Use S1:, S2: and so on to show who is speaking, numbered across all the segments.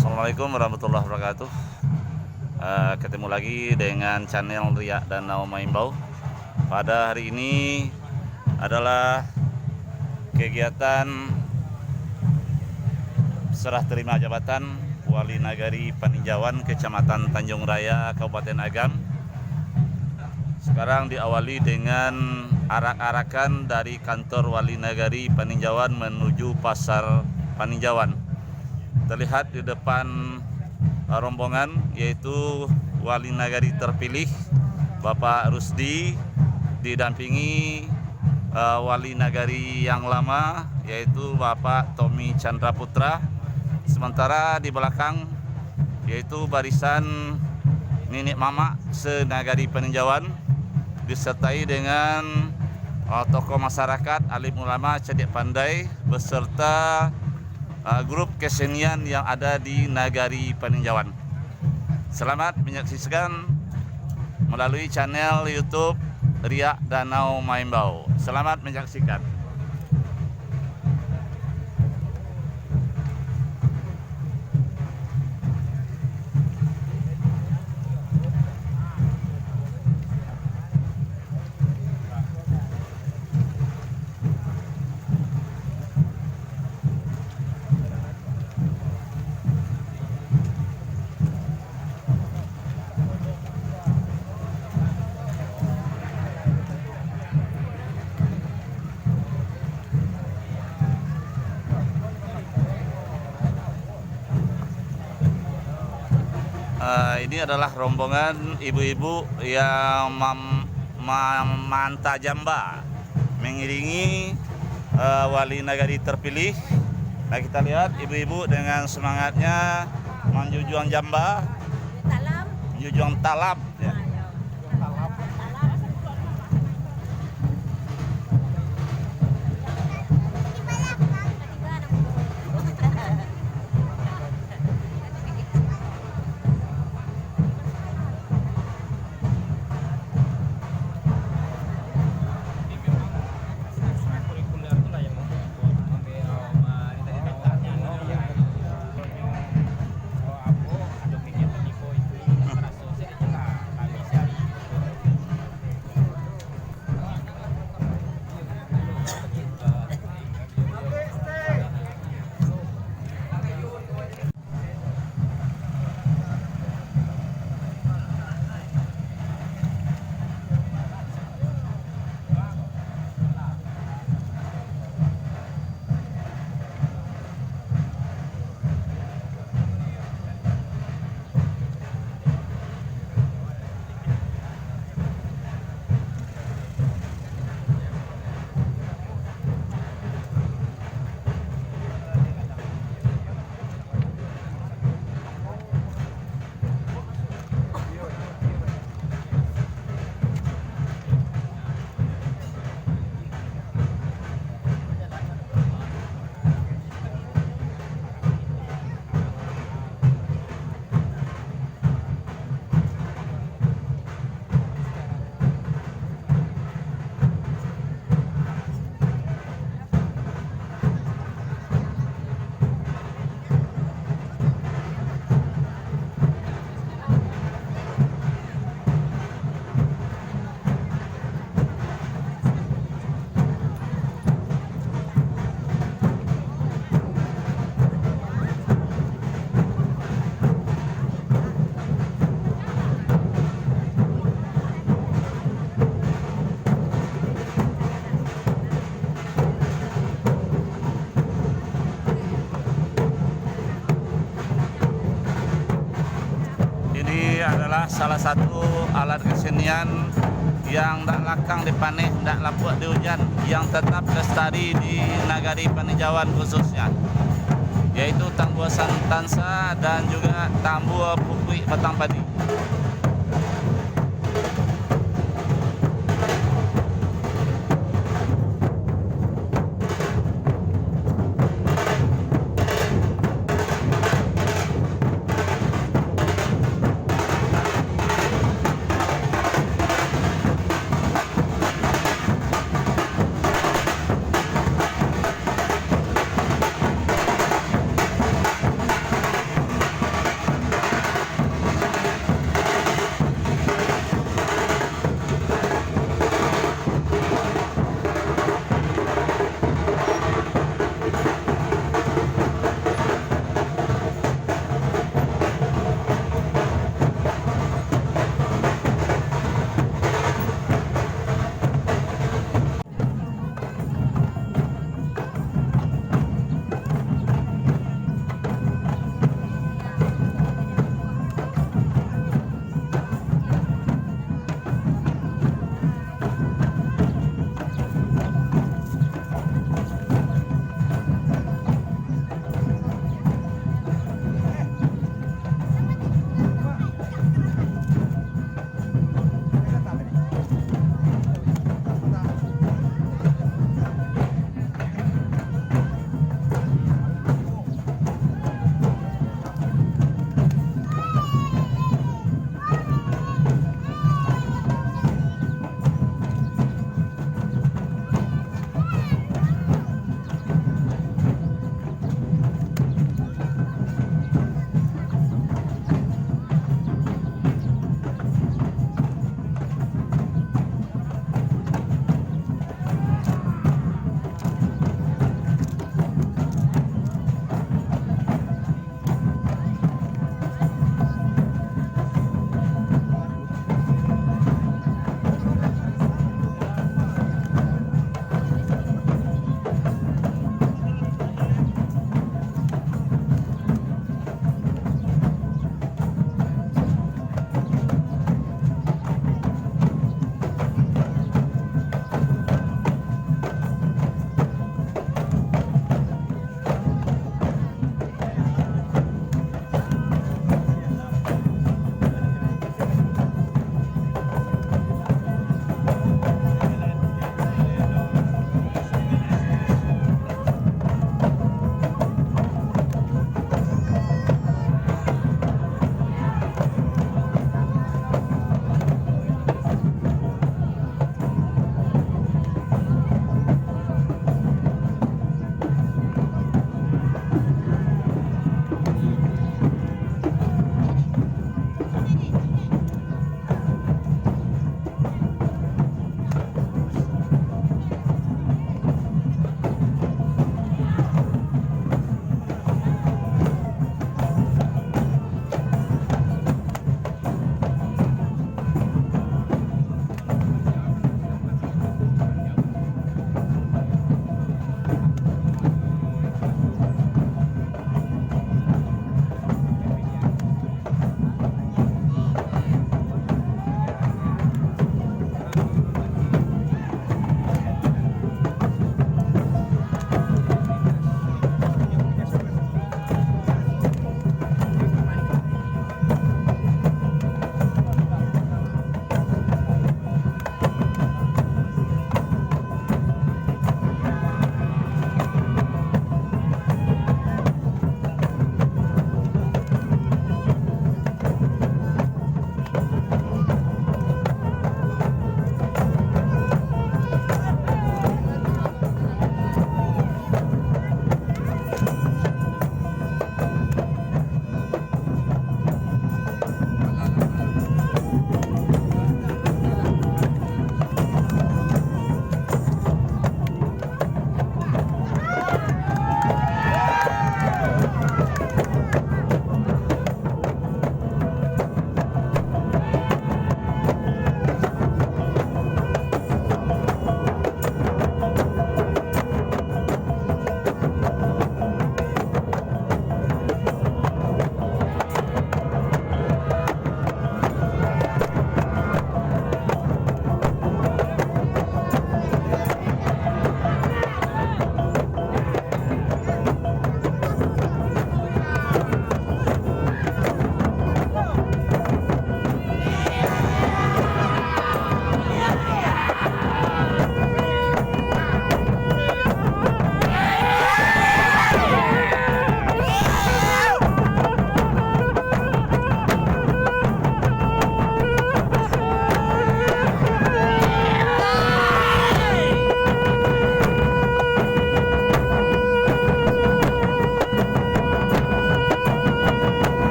S1: Assalamualaikum warahmatullahi wabarakatuh. Ketemu lagi dengan channel Ria Danau Maimbau. Pada hari ini adalah kegiatan serah terima jabatan Wali Nagari Paninjauan Kecamatan Tanjung Raya Kabupaten Agam. Sekarang diawali dengan arak-arakan dari kantor Wali Nagari Paninjauan menuju Pasar Paninjauan. Terlihat di depan rombongan yaitu Wali Nagari terpilih Bapak Rusdi didampingi Wali Nagari yang lama yaitu Bapak Tommy Chandra Putra. Sementara di belakang yaitu barisan Nenek Mama se-Nagari Paninjauan disertai dengan tokoh masyarakat, alim ulama, cerdik pandai beserta grup kesenian yang ada di Nagari Paninjauan. Selamat menyaksikan melalui channel YouTube Ria Danau Maimbau. Selamat menyaksikan. Ini adalah rombongan ibu-ibu yang manta jamba mengiringi Wali Nagari terpilih. Nah, kita lihat ibu-ibu dengan semangatnya menjunjung jamba, menjunjung talab ya. Adalah salah satu alat kesenian yang tak lakang dipaneh, tak lapuk di hujan, yang tetap lestari di Nagari Paninjauan khususnya, yaitu tambuasan tansa dan juga tambua pukui batang padi.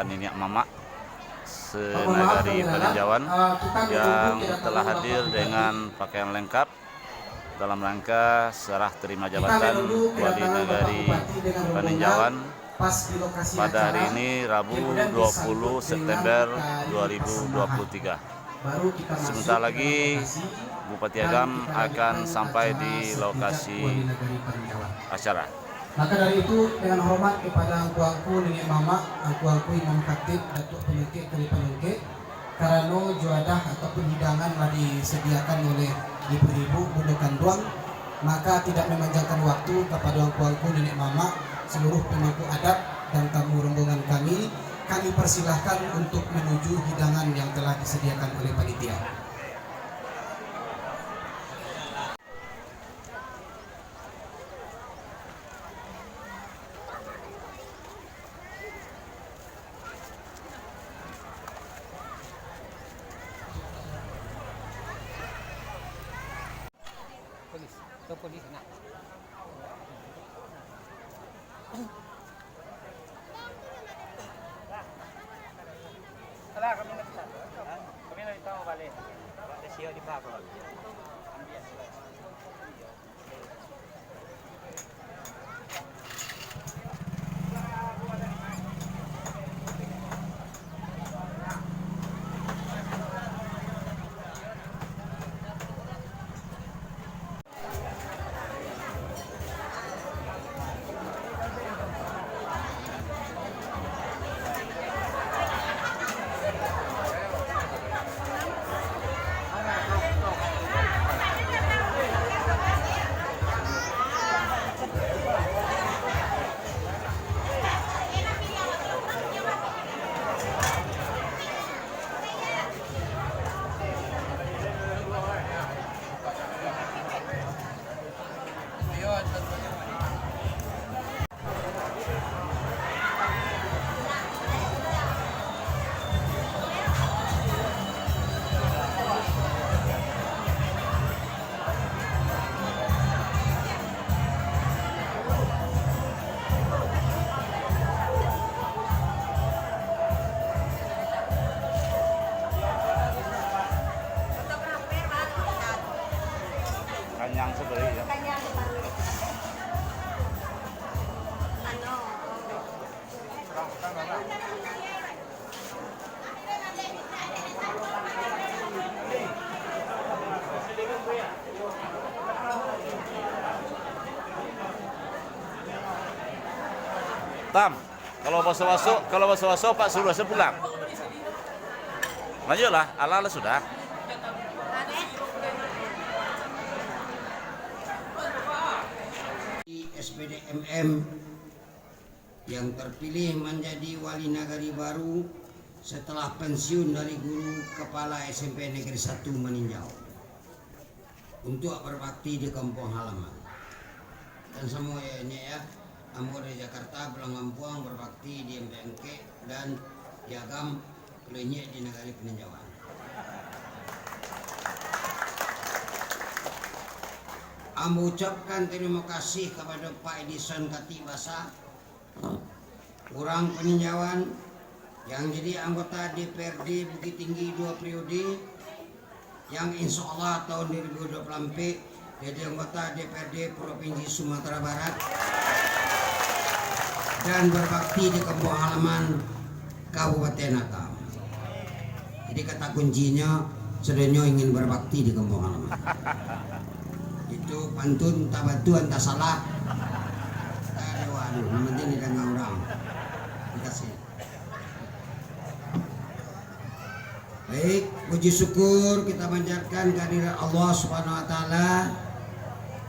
S1: Niniak Mamak senagari Paninjauan yang telah hadir dengan pakaian lengkap dalam rangka serah terima jabatan Wali Nagari Paninjauan pada hari ini Rabu 20 September 2023. Sebentar lagi Bupati Agam akan sampai di lokasi acara.
S2: Maka dari itu dengan hormat kepada angku-angku Nenek Mamak, angku-angku Imam Khatib, Datuk Penengkek Kali Penengkek, karena juadah ataupun hidangan telah disediakan oleh ibu-ibu Bunda Kanduang, maka tidak memanjangkan waktu kepada angku-angku Nenek Mamak, seluruh pemangku adat dan tamu rombongan kami persilahkan untuk menuju hidangan yang telah disediakan oleh panitia. Polis nak. Kami nak tahu balik. Ada siap di bawah.
S1: Kanyang sebeli ya. Tam, kalau basuh Pak suruh sepulang. Lanjutlah, ala sudah.
S3: SPDMM yang terpilih menjadi wali nagari baru setelah pensiun dari guru kepala SMP Negeri 1 Maninjau untuk berbakti di kampung halaman. Dan semuanya ya, Amor di Jakarta, Belangampuang berbakti di MPNK dan di Agam, Klenyek di Nagari Paninjauan. Mengucapkan terima kasih kepada Pak Edison Katibasa, orang Paninjauan yang jadi anggota DPRD Bukit Tinggi 2 periode, yang insya Allah tahun 2024 jadi anggota DPRD Provinsi Sumatera Barat dan berbakti di kampung halaman Kabupaten Agam. Jadi kata kuncinya, sedenya ingin berbakti di kampung halaman. Itu pantun tak batu entah salah. Waduh, nanti ini dengan orang. Dikasih. Baik, puji syukur kita panjatkan kehadirat Allah Subhanahu wa taala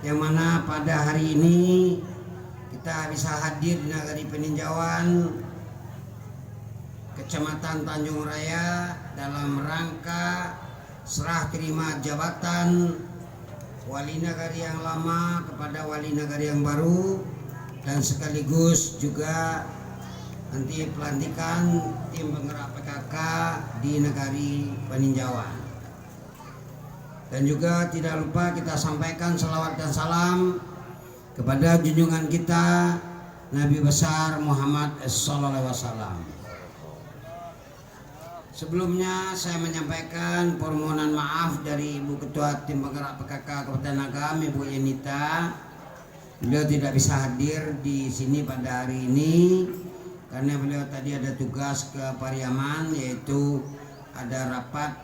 S3: yang mana pada hari ini kita bisa hadir di Nagari Paninjauan Kecamatan Tanjung Raya dalam rangka serah terima jabatan wali nagari yang lama kepada wali nagari yang baru, dan sekaligus juga nanti pelantikan tim penggerak PKK di Nagari Paninjauan. Dan juga tidak lupa kita sampaikan salawat dan salam kepada junjungan kita Nabi besar Muhammad sallallahu alaihi wasallam. Sebelumnya saya menyampaikan permohonan maaf dari Ibu Ketua Tim Penggerak PKK Kabupaten Agam, Ibu Yenita. Beliau tidak bisa hadir di sini pada hari ini karena beliau tadi ada tugas ke Pariaman, yaitu ada rapat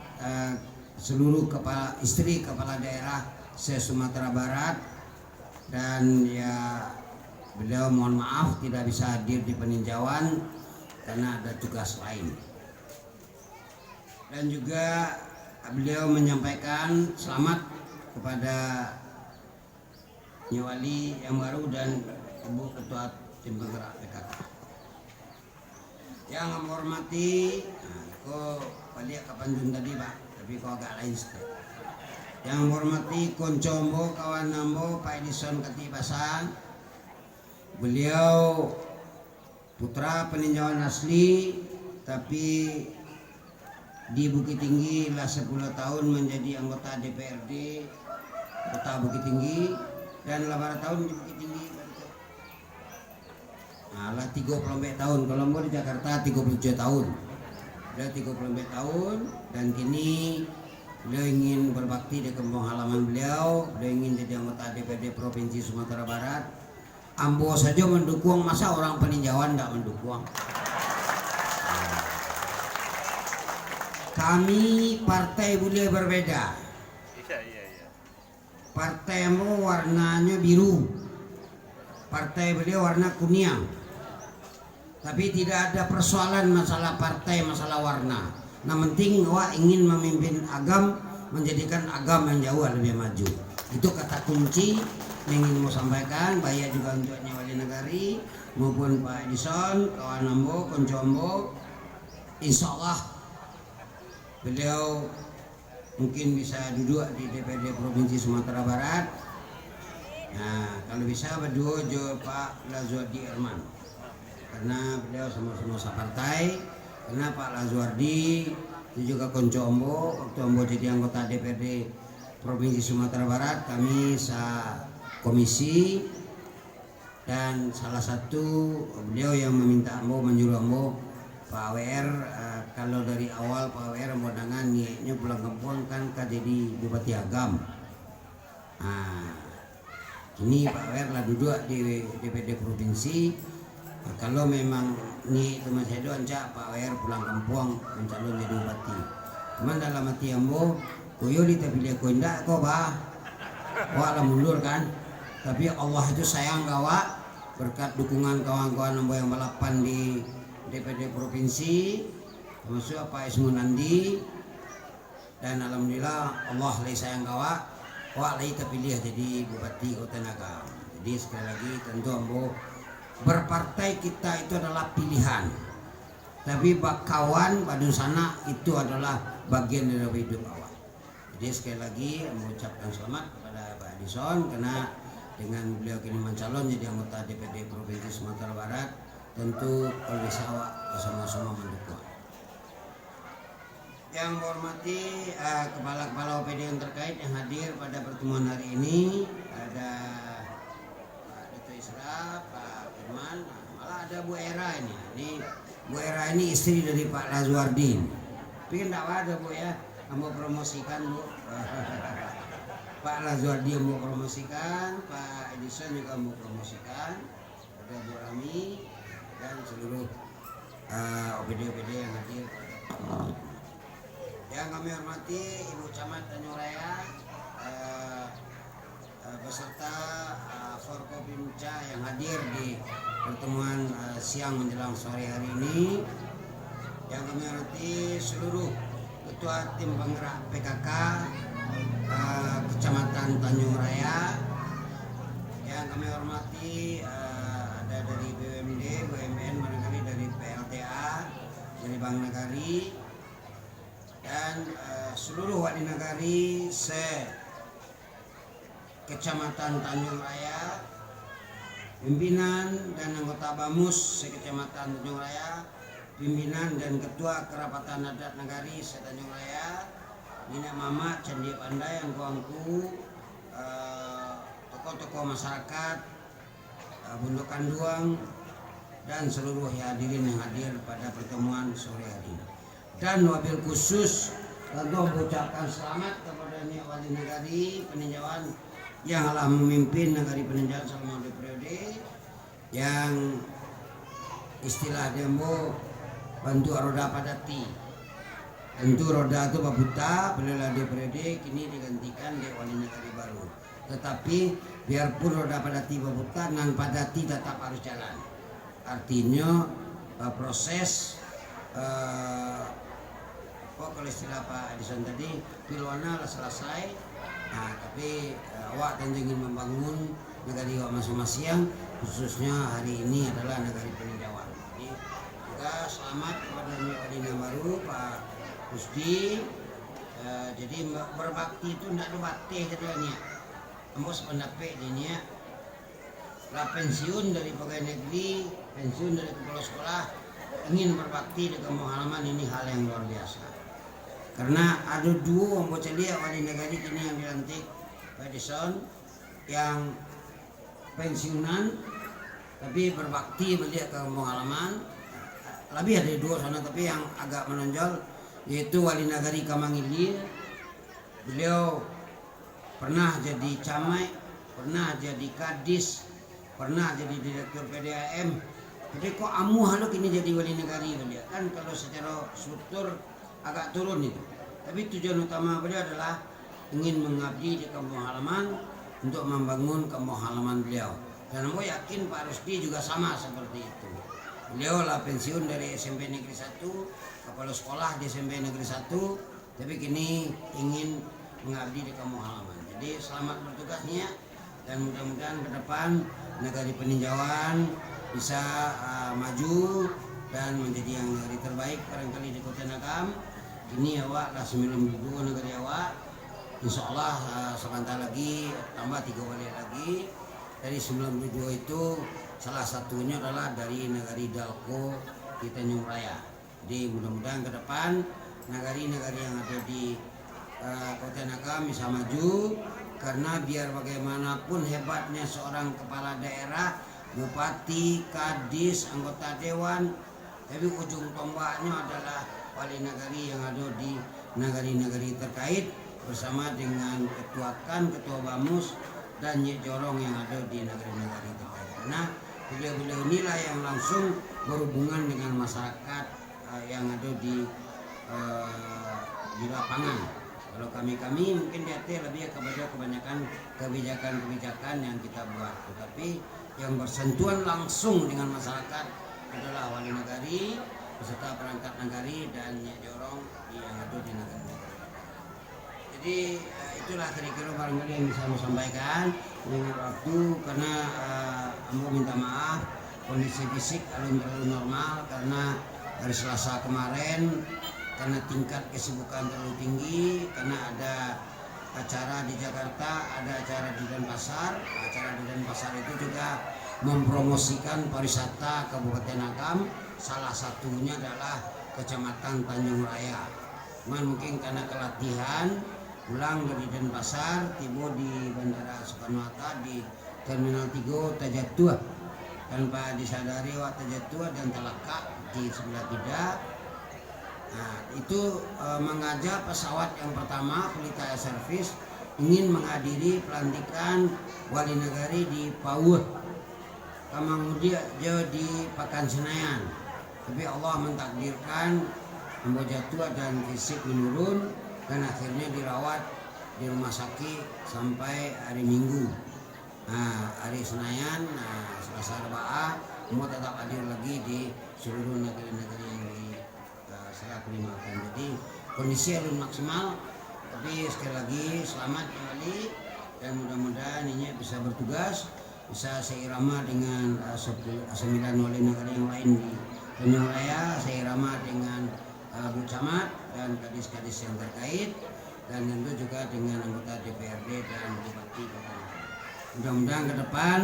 S3: seluruh istri kepala daerah se-Sumatera Barat, dan ya beliau mohon maaf tidak bisa hadir di peninjauan karena ada tugas lain. Dan juga beliau menyampaikan selamat kepada Nyewali yang baru dan Ibu Ketua Tim Penggerak PKK. Yang kami hormati, kok balik kapan jun tadi Pak, tapi kok agak lain sedikit. Yang hormati Koncombo, kawan Nambo, Pak Edison Katibasan. Beliau putra peninjauan asli, tapi di Bukit Tinggi lah 10 tahun menjadi anggota DPRD Kota Bukit Tinggi, dan 8 tahun di Bukit Tinggi. Nah, lah 30 tahun, kalau mau di Jakarta 37 tahun. Dia 30 tahun, dan kini beliau ingin berbakti di kampung halaman beliau. Beliau ingin jadi anggota DPRD Provinsi Sumatera Barat. Ambo saja mendukung, masa orang peninjauan tidak mendukung? Kami partai beliau berbeda.
S1: Iya.
S3: Partaimu warnanya biru, partai beliau warna kuning. Tapi tidak ada persoalan masalah partai, masalah warna. Nah, penting wah ingin memimpin Agam, menjadikan Agam yang jauh lebih maju. Itu kata kunci yang ingin mau sampaikan, baik juga untuk Nyewali Nagari maupun Pak Edison, kawan Nambo, Koncombo. Insya Allah beliau mungkin bisa duduk di DPRD Provinsi Sumatera Barat. Nah, kalau bisa berdua jo Pak Lazuardi Erman, karena beliau sama-sama separtai. Karena Pak Lazuardi itu juga Koncombo, waktu Ambo jadi anggota DPRD Provinsi Sumatera Barat, kami komisi, dan salah satu beliau yang meminta Ambo, menyuruh Ambo, Pak WR, kalau dari awal Pak WR undangan niatnya pulang kampung kan jadi Bupati Agam. Nah, ini Pak WR lah duduk di DPRD Provinsi. Nah, kalau memang niat itu masih ada, ancak Pak WR pulang kampung mencalon jadi Bupati. Cuman dalam hati Ambo, koyo ditapilih ko indak ko bah, wah lah mundur kan. Tapi Allah itu sayang kawa, berkat dukungan kawan-kawan Ambo yang balapan di DPRD Provinsi, termasuk Pak Ismun Nandi, dan alhamdulillah Allah lagi sayang kawa, wah lagi terpilih jadi Bupati Kota Agam. Jadi sekali lagi tentu Ambo, berpartai kita itu adalah pilihan, tapi bak kawan pada sana itu adalah bagian dari hidup awak. Jadi sekali lagi mengucapkan selamat kepada Pak Edison, karena dengan beliau kini mencalon jadi anggota DPRD Provinsi Sumatera Barat, tentu kalau bisa awak bersama-sama mendukung. Yang hormati kepala-kepala OPD yang terkait yang hadir pada pertemuan hari ini, ada Pak Dato' Isra, Pak Firman, malah ada Bu Era ini. Bu Era ini istri dari Pak Lazuardi. Tapi kan tidak ada Bu ya, kamu promosikan Bu. Pak Lazuardi mau promosikan, Pak Edison juga mau promosikan, ada Bu Rami dan seluruh OPD-OPD yang hadir. Yang kami hormati Ibu Camat Tanjung Raya beserta Forkopimda yang hadir di pertemuan siang menjelang sore hari ini. Yang kami hormati seluruh Ketua Tim Penggerak PKK Kecamatan Tanjung Raya. Yang kami hormati ada dari BUMD, BUMN, barangkali dari PLTA, dari Bank Nagari, dan seluruh wali nagari Kecamatan Tanjung Raya, pimpinan dan anggota BAMUS Kecamatan Tanjung Raya, pimpinan dan ketua kerapatan adat nagari Tanjung Raya, Nina Mama, Candi Pandai, yang kuangku, tokoh-tokoh masyarakat, Bundok Kanduang, dan seluruh hadirin yang hadir pada pertemuan sore hari ini. Dan wabil khusus tentu mengucapkan selamat kepada Nyi Wali Nagari Peninjauan yang telah memimpin Nagari Peninjauan selama 2 periode, yang istilah demo bantu roda padati. Tentu roda itu babuta, beliau di periode kini digantikan di Wali Nagari baru. Tetapi biarpun roda padati babuta, nan padati tetap harus jalan. Artinya proses kalau istilah Pak Edison tadi pilwana selesai. Nah, tapi awak tentu ingin membangun negari awak masing-masing, khususnya hari ini adalah Nagari Peninjauan. Jadi juga selamat kepada Nyi Wali baru Pak Rusdi. Jadi berbakti itu tidak dibatih katanya. Ambo sependapat ini ya. Lah pensiun dari pegawai negeri, pensiun dari kepala sekolah, ingin berbakti di kampung halaman, ini hal yang luar biasa. Karena ada 2 Ambo celia Wali Nagari ini yang dilantik Pak Edison, yang pensiunan tapi berbakti melihat ke kampung halaman. Lebih ada 2 sana, tapi yang agak menonjol yaitu Wali Nagari Kamangilir. Beliau pernah jadi camat, pernah jadi kadis, pernah jadi direktur PDAM. Jadi kok amu haluk ini jadi Wali Nagari beliau kan, kalau secara struktur agak turun itu. Tapi tujuan utama beliau adalah ingin mengabdi di kampung halaman untuk membangun kampung halaman beliau. Dan aku yakin Pak Rusdi juga sama seperti itu. Beliau lah pensiun dari SMP Negeri 1, kepala sekolah di SMP Negeri 1, tapi kini ingin mengabdi di kampung halaman. Jadi selamat bertugasnya, dan mudah-mudahan ke depan Nagari Peninjauan bisa maju dan menjadi yang negari terbaik barangkali di Kota Nagam. Ini awak lah 92 negari awak. Insya Allah sebentar lagi tambah 3 wali lagi. Dari 92 itu salah satunya adalah dari Nagari Dalko di Tanjung Raya. Jadi mudah-mudahan ke depan nagari-nagari yang ada di Kota Nagam bisa maju, karena biar bagaimanapun hebatnya seorang kepala daerah, bupati, kadis, anggota dewan, tapi ujung tombaknya adalah wali nagari yang ada di nagari-nagari terkait bersama dengan ketua KAN, ketua BAMUS, dan Nyi Jorong yang ada di nagari-nagari terkait. Karena beliau-beliau inilah yang langsung berhubungan dengan masyarakat yang ada di lapangan. Kalau kami mungkin di hati lebih kepada kebanyakan kebijakan-kebijakan yang kita buat, tetapi yang bersentuhan langsung dengan masyarakat adalah wali nagari beserta perangkat nagari dan Nyi Jorong yang ada di nagari. Jadi itulah kira-kira barangkali yang bisa saya sampaikan dengan waktu, karena Ambo minta maaf kondisi fisik belum terlalu normal karena hari Selasa kemarin, karena tingkat kesibukan terlalu tinggi, karena ada acara di Jakarta, ada acara di Denpasar. Acara di Denpasar itu juga mempromosikan pariwisata Kabupaten Agam, salah satunya adalah Kecamatan Tanjung Raya. Cuman mungkin karena kelatihan pulang dari Denpasar, tiba di Bandara Soekarno-Hatta di Terminal 3 terjatuh tanpa disadari waktu terjatuh dan terlekat di sebelah tidak. Nah, itu mengajak pesawat yang pertama Pelita Air Service ingin menghadiri pelantikan wali nagari di Pauh, Kamangudi di Pakan Senayan. Tapi Allah mentakdirkan Ambo jatuh dan fisik menurun, dan akhirnya dirawat di rumah sakit sampai hari Minggu. Nah, hari Senayan, Selasa Arba'ah, Ambo tetap hadir lagi di seluruh negeri-negeri yang saya terimakan. Jadi kondisi belum maksimal, tapi sekali lagi selamat kembali, dan mudah-mudahan ini bisa bertugas, bisa seirama dengan 9 wali negara yang lain di Tanjung Raya, seirama dengan Bu Camat dan kadis-kadis yang terkait, dan tentu juga dengan anggota DPRD dan Bupati. Mudah-mudahan ke depan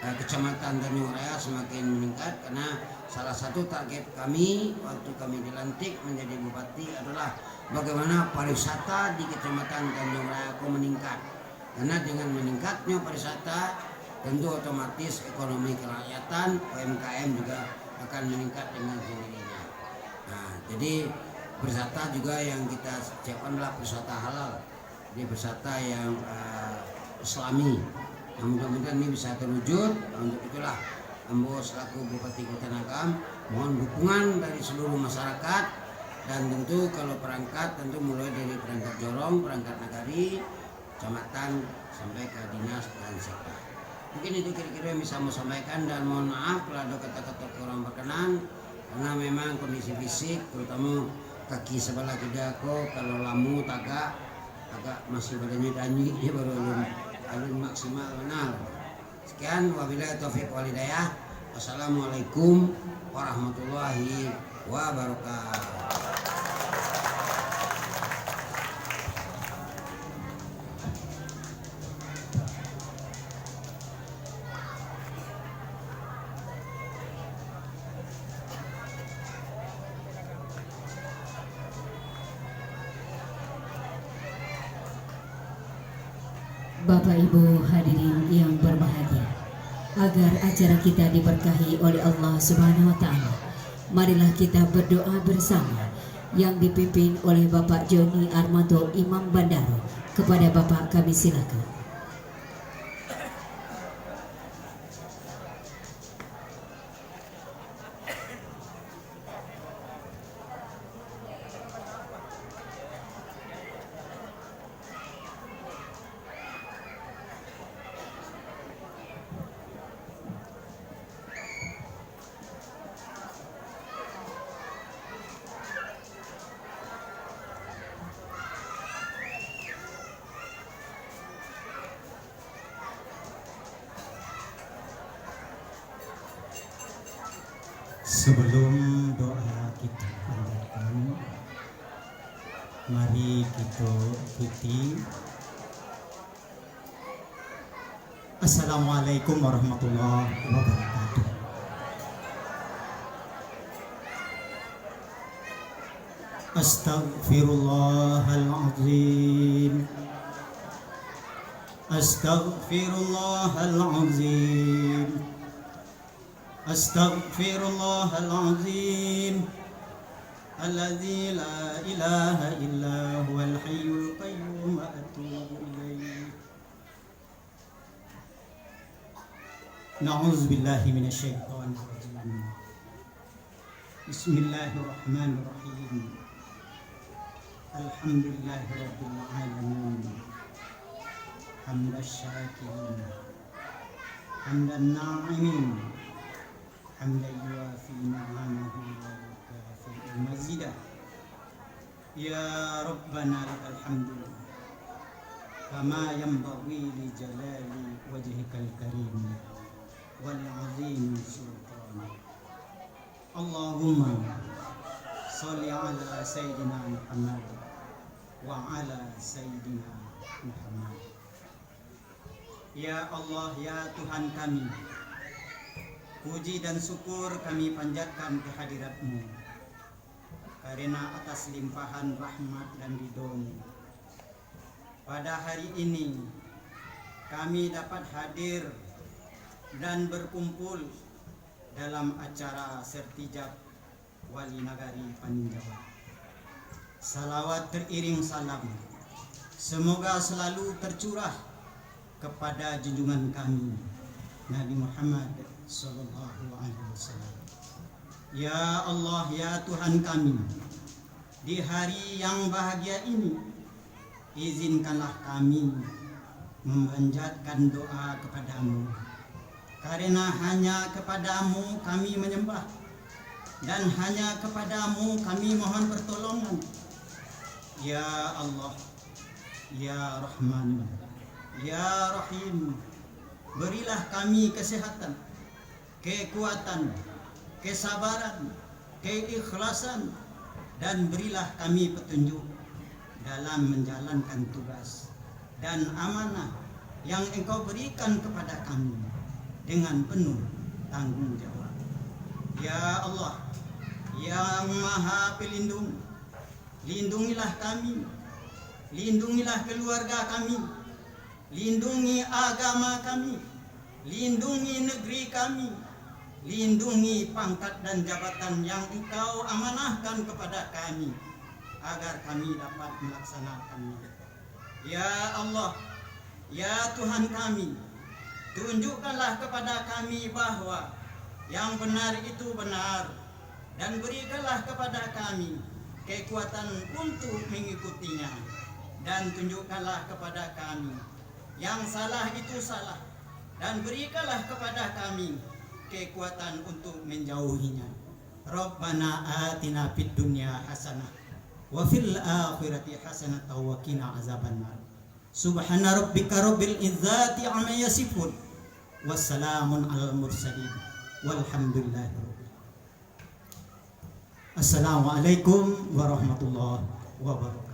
S3: Kecamatan Tanjung Raya semakin meningkat, karena salah satu target kami waktu kami dilantik menjadi bupati adalah bagaimana pariwisata di Kecamatan Tanjung Raya meningkat. Karena dengan meningkatnya pariwisata, tentu otomatis ekonomi kerakyatan, UMKM juga akan meningkat dengan sendirinya. Nah, jadi Berwisata juga yang kita siapkan adalah berwisata halal, jadi berwisata yang Islami. Nah, mudah-mudahan ini bisa terwujud. Untuk itulah Ambo selaku Bupati Kota Nagam mohon dukungan dari seluruh masyarakat, dan tentu kalau perangkat tentu mulai dari perangkat Jorong, perangkat Nagari, kecamatan sampai ke dinas dan sektor. Mungkin itu kira-kira yang bisa mau sampaikan, dan mohon maaf kalau ada kata-kata kurang berkenan karena memang kondisi fisik terutama kaki sebelah kiri aku kalau lamu agak masih badannya danyi, dia baru alun maksimal benar. Sekian, wabillahi taufiq wal hidayah. Wassalamualaikum warahmatullahi wabarakatuh.
S4: Bapak Ibu hadirin yang berbahagia, agar acara kita diberkahi oleh Allah Subhanahu wa taala, marilah kita berdoa bersama yang dipimpin oleh Bapak Joni Armanto Imam Bandaro. Kepada Bapak kami silakan.
S5: Sebelum doa kita panjatkan, mari kita ikuti. Assalamualaikum warahmatullahi wabarakatuh. Astaghfirullahalazim. Astaghfirullahalazim. Astaghfirullahalazim. Alladzi la ilaha illa huwal hayyul qayyum wa atubu ilaih. Na'udzu billahi minasyaitonir rajim. Bismillahirrahmanirrahim. Alhamdulillahi rabbil alamin. Hamdasy syakirin. Hamdan na'imin. Hamdan yuafi ni'amahu wa yukafi'u mazidah. Ya Rabbana lakal hamdu kama yanbaghi li jalali wajhikal karim wal azim sultanik. Allahumma sholli ala sayyidina Muhammad wa ala sayyidina Muhammad. Ya Allah, ya Tuhan kami, puji dan syukur kami panjatkan kehadirat-Mu karena atas limpahan rahmat dan ridho-Mu. Pada hari ini kami dapat hadir dan berkumpul dalam acara sertijab Wali Nagari Paninjauan. Salawat teriring salam semoga selalu tercurah kepada junjungan kami Nabi Muhammad sallallahu alaihi wasallam. Ya Allah, ya Tuhan kami, di hari yang bahagia ini izinkanlah kami memanjatkan doa kepadamu, karena hanya kepadamu kami menyembah dan hanya kepadamu kami mohon pertolongan. Ya Allah, ya Rahman, ya Rahim, berilah kami kesehatan, kekuatan, kesabaran, keikhlasan, dan berilah kami petunjuk dalam menjalankan tugas dan amanah yang Engkau berikan kepada kami dengan penuh tanggung jawab. Ya Allah, yang Maha Pelindung, lindungilah kami, lindungilah keluarga kami, lindungi agama kami, lindungi negeri kami, lindungi pangkat dan jabatan yang Engkau amanahkan kepada kami, agar kami dapat melaksanakannya. Ya Allah, ya Tuhan kami, tunjukkanlah kepada kami bahwa yang benar itu benar, dan berikanlah kepada kami kekuatan untuk mengikutinya, dan tunjukkanlah kepada kami yang salah itu salah, dan berikanlah kepada kami kekuatan untuk menjauhinya. Rabbana atina fid dunya hasanah wa fil akhirati hasanah wa qina azabannar. Subhana rabbika rabbil izzati amma yasifun wassalamun alal mursalin walhamdulillah. Assalamualaikum warahmatullahi wabarakatuh.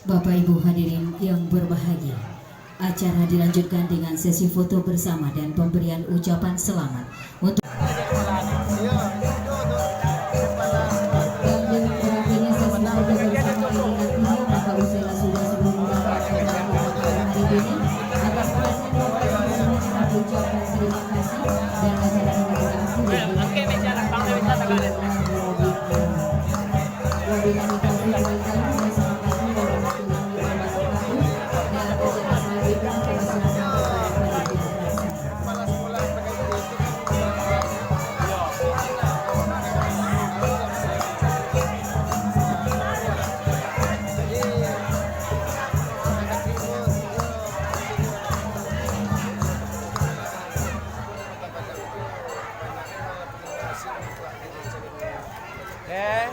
S4: Bapak Ibu hadirin yang berbahagia, acara dilanjutkan dengan sesi foto bersama dan pemberian ucapan selamat untuk maka usailah sudah sebelum mendapatkan hari ini atas perhatian ucapkan terima kasih dan acara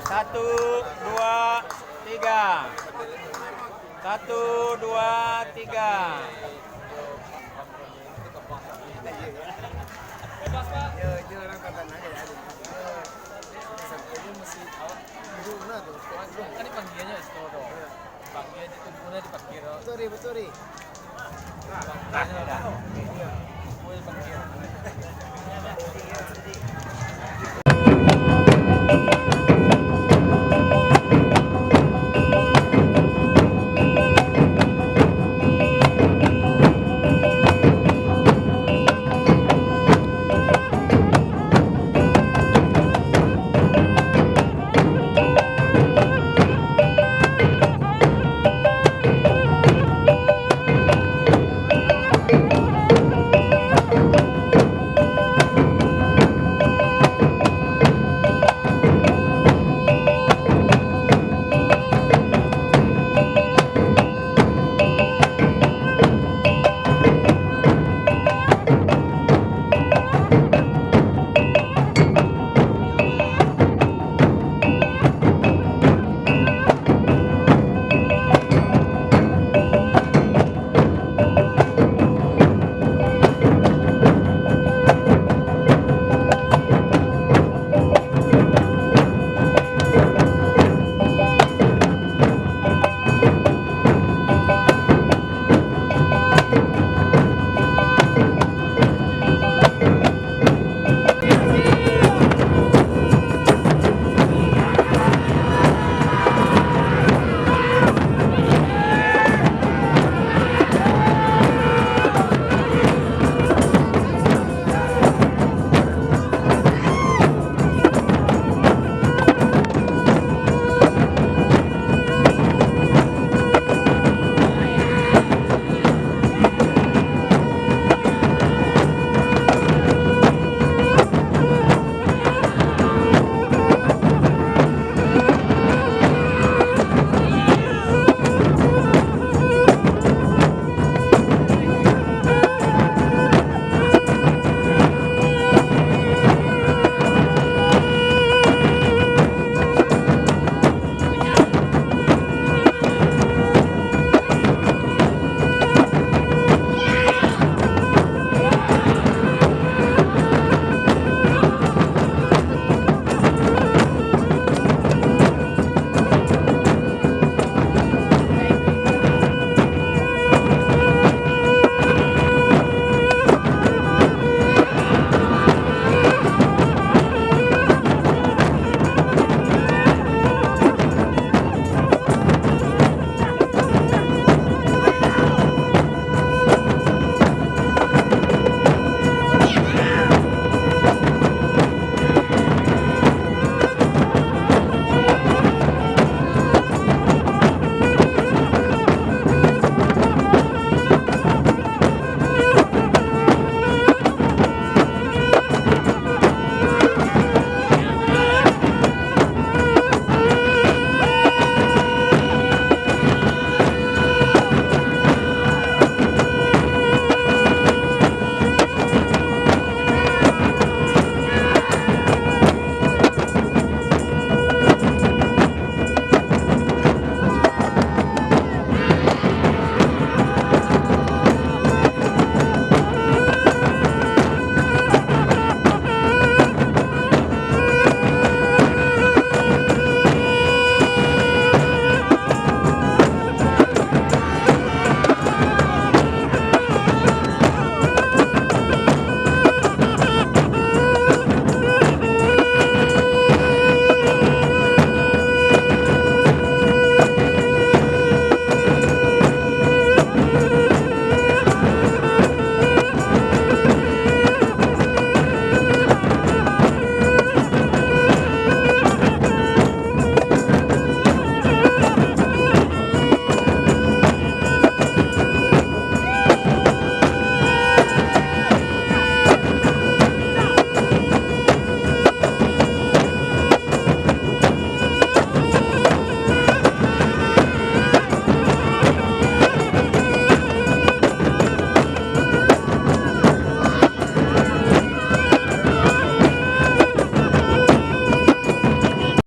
S6: Satu, dua, tiga. Satu, dua, tiga.
S7: Kan panggilannya itu dong. Panggilan itu guna dipakai. Betul.